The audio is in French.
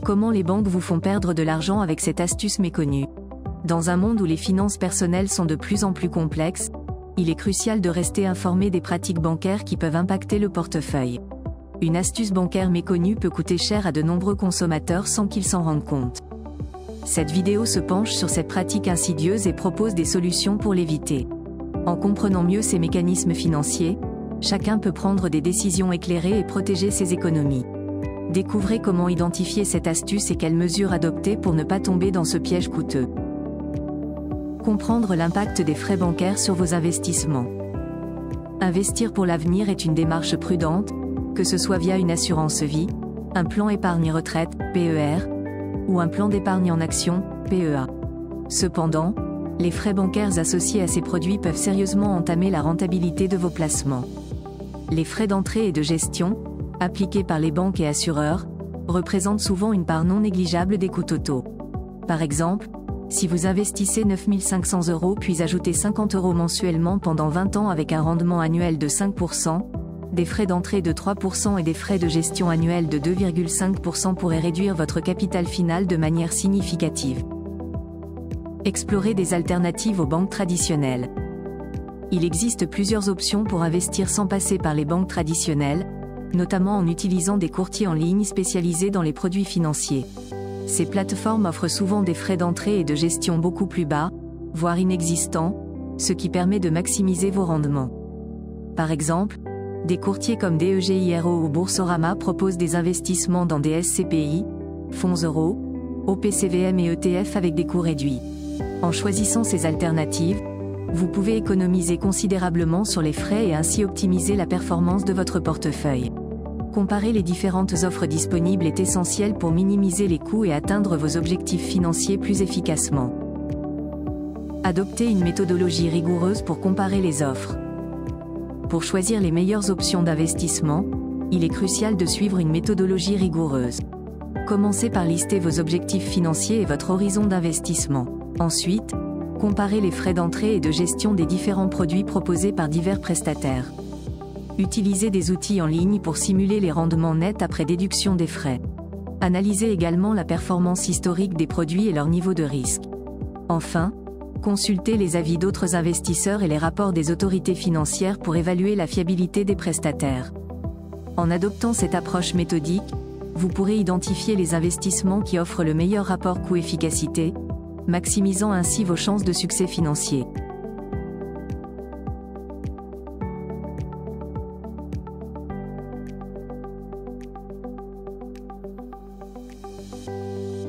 Comment les banques vous font perdre de l'argent avec cette astuce méconnue? Dans un monde où les finances personnelles sont de plus en plus complexes, il est crucial de rester informé des pratiques bancaires qui peuvent impacter le portefeuille. Une astuce bancaire méconnue peut coûter cher à de nombreux consommateurs sans qu'ils s'en rendent compte. Cette vidéo se penche sur cette pratique insidieuse et propose des solutions pour l'éviter. En comprenant mieux ces mécanismes financiers, chacun peut prendre des décisions éclairées et protéger ses économies. Découvrez comment identifier cette astuce et quelles mesures adopter pour ne pas tomber dans ce piège coûteux. Comprendre l'impact des frais bancaires sur vos investissements. Investir pour l'avenir est une démarche prudente, que ce soit via une assurance vie, un plan épargne-retraite, PER, ou un plan d'épargne en action, PEA. Cependant, les frais bancaires associés à ces produits peuvent sérieusement entamer la rentabilité de vos placements. Les frais d'entrée et de gestion, appliqués par les banques et assureurs, représentent souvent une part non négligeable des coûts totaux. Par exemple, si vous investissez 9 500 € puis ajoutez 50 € mensuellement pendant 20 ans avec un rendement annuel de 5%, des frais d'entrée de 3% et des frais de gestion annuels de 2,5% pourraient réduire votre capital final de manière significative. Explorez des alternatives aux banques traditionnelles. Il existe plusieurs options pour investir sans passer par les banques traditionnelles, notamment en utilisant des courtiers en ligne spécialisés dans les produits financiers. Ces plateformes offrent souvent des frais d'entrée et de gestion beaucoup plus bas, voire inexistants, ce qui permet de maximiser vos rendements. Par exemple, des courtiers comme DEGIRO ou Boursorama proposent des investissements dans des SCPI, fonds euros, OPCVM et ETF avec des coûts réduits. En choisissant ces alternatives, vous pouvez économiser considérablement sur les frais et ainsi optimiser la performance de votre portefeuille. Comparer les différentes offres disponibles est essentiel pour minimiser les coûts et atteindre vos objectifs financiers plus efficacement. Adoptez une méthodologie rigoureuse pour comparer les offres. Pour choisir les meilleures options d'investissement, il est crucial de suivre une méthodologie rigoureuse. Commencez par lister vos objectifs financiers et votre horizon d'investissement. Ensuite, comparez les frais d'entrée et de gestion des différents produits proposés par divers prestataires. Utilisez des outils en ligne pour simuler les rendements nets après déduction des frais. Analysez également la performance historique des produits et leur niveau de risque. Enfin, consultez les avis d'autres investisseurs et les rapports des autorités financières pour évaluer la fiabilité des prestataires. En adoptant cette approche méthodique, vous pourrez identifier les investissements qui offrent le meilleur rapport coût-efficacité, maximisant ainsi vos chances de succès financier.